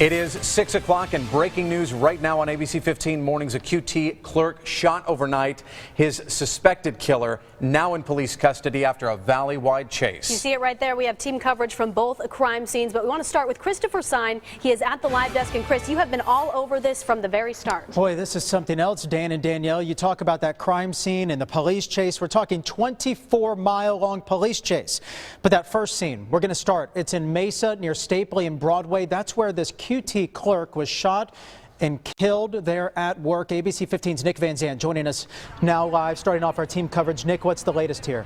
It is 6 o'clock and breaking news right now on ABC 15 Mornings. A QT clerk shot overnight. His suspected killer now in police custody after a valley-wide chase. You see it right there. We have team coverage from both crime scenes, but we want to start with Christopher Sign. He is at the live desk. And Chris, you have been all over this from the very start. Boy, this is something else, Dan and Danielle. You talk about that crime scene and the police chase. We're talking 24-mile-long police chase. But that first scene, we're going to start. It's in Mesa near Stapley and Broadway. That's where this QT clerk was shot and killed there at work. ABC 15's Nick Van Zandt joining us now live, starting off our team coverage. Nick, what's the latest here?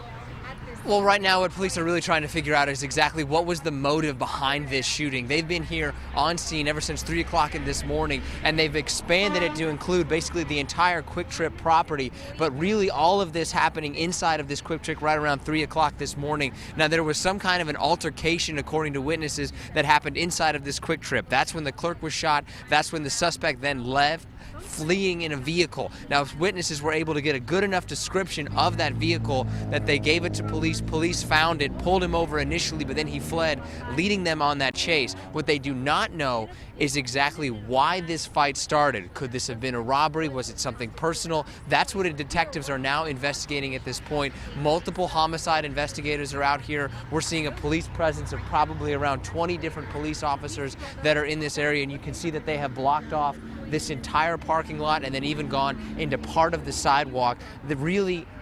Well, right now what police are really trying to figure out is exactly what was the motive behind this shooting. They've been here on scene ever since 3 o'clock in this morning, and they've expanded it to include basically the entire Quick Trip property, but really all of this happening inside of this Quick Trip right around 3 o'clock this morning. Now, there was some kind of an altercation, according to witnesses, that happened inside of this Quick Trip. That's when the clerk was shot. That's when the suspect then left, fleeing in a vehicle. Now, witnesses were able to get a good enough description of that vehicle that they gave it to police. Police found it, pulled him over initially, but then he fled, leading them on that chase. What they do not know is exactly why this fight started. Could this have been a robbery? Was it something personal? That's what detectives are now investigating at this point. Multiple homicide investigators are out here. We're seeing a police presence of probably around 20 different police officers that are in this area, and you can see that they have blocked off this entire parking lot and then even gone into part of the sidewalk.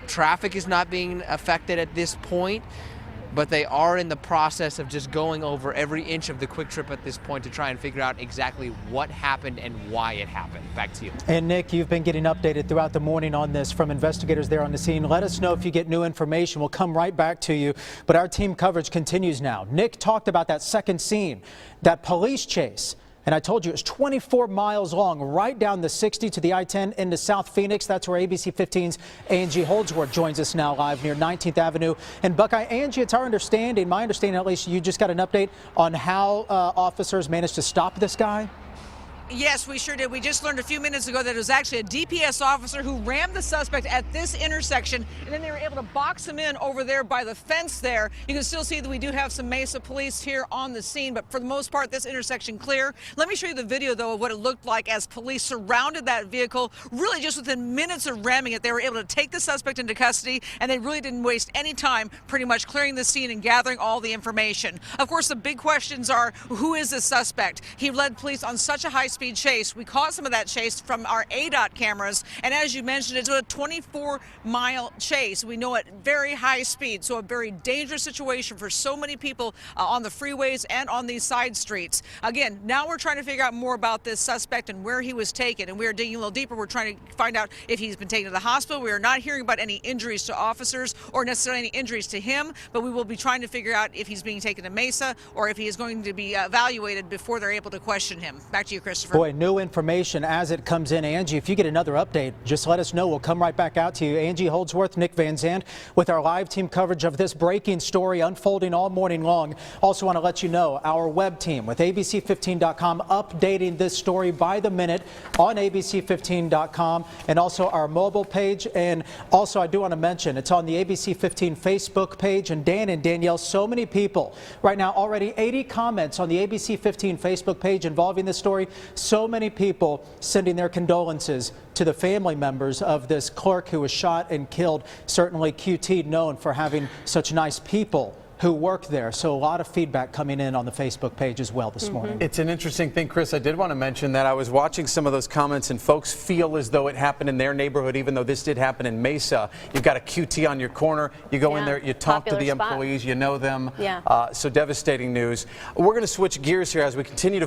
Traffic is not being affected at this point, but they are in the process of just going over every inch of the Quick Trip at this point to try and figure out exactly what happened and why it happened. Back to you. And Nick, you've been getting updated throughout the morning on this from investigators there on the scene. Let us know if you get new information. We'll come right back to you. But our team coverage continues now. Nick talked about that second scene, that police chase. And I told you it was 24 miles long, right down the 60 to the I-10 into South Phoenix. That's where ABC 15's Angie Holdsworth joins us now live near 19th Avenue. And Buckeye, Angie, it's our understanding, my understanding at least, you just got an update on how officers managed to stop this guy? Yes, we sure did. We just learned a few minutes ago that it was actually a DPS officer who rammed the suspect at this intersection, and then they were able to box him in over there by the fence there. You can still see that we do have some Mesa police here on the scene, but for the most part, this intersection clear. Let me show you the video, though, of what it looked like as police surrounded that vehicle. Really, just within minutes of ramming it, they were able to take the suspect into custody, and they really didn't waste any time pretty much clearing the scene and gathering all the information. Of course, the big questions are, who is the suspect? He led police on such a high-speed chase. We caught some of that chase from our ADOT cameras, and as you mentioned, it's a 24-mile chase. We know at very high speed, so a very dangerous situation for so many people on the freeways and on these side streets. Again, now we're trying to figure out more about this suspect and where he was taken, and we are digging a little deeper. We're trying to find out if he's been taken to the hospital. We are not hearing about any injuries to officers or necessarily any injuries to him, but we will be trying to figure out if he's being taken to Mesa or if he is going to be evaluated before they're able to question him. Back to you, Christopher. Boy, new information as it comes in. Angie, if you get another update, just let us know. We'll come right back out to you. Angie Holdsworth, Nick Van Zandt with our live team coverage of this breaking story unfolding all morning long. Also want to let you know our web team with ABC15.com updating this story by the minute on ABC15.com and also our mobile page. And also I do want to mention it's on the ABC 15 Facebook page. And Dan and Danielle, so many people right now, already 80 comments on the ABC 15 Facebook page involving this story. So many people sending their condolences to the family members of this clerk who was shot and killed. Certainly QT known for having such nice people who work there. So a lot of feedback coming in on the Facebook page as well this morning. It's an interesting thing, Chris. I did want to mention that I was watching some of those comments and folks feel as though it happened in their neighborhood, even though this did happen in Mesa. You've got a QT on your corner. You go in there, you talk to the employees, you know them. Yeah. So devastating news. We're going to switch gears here as we continue to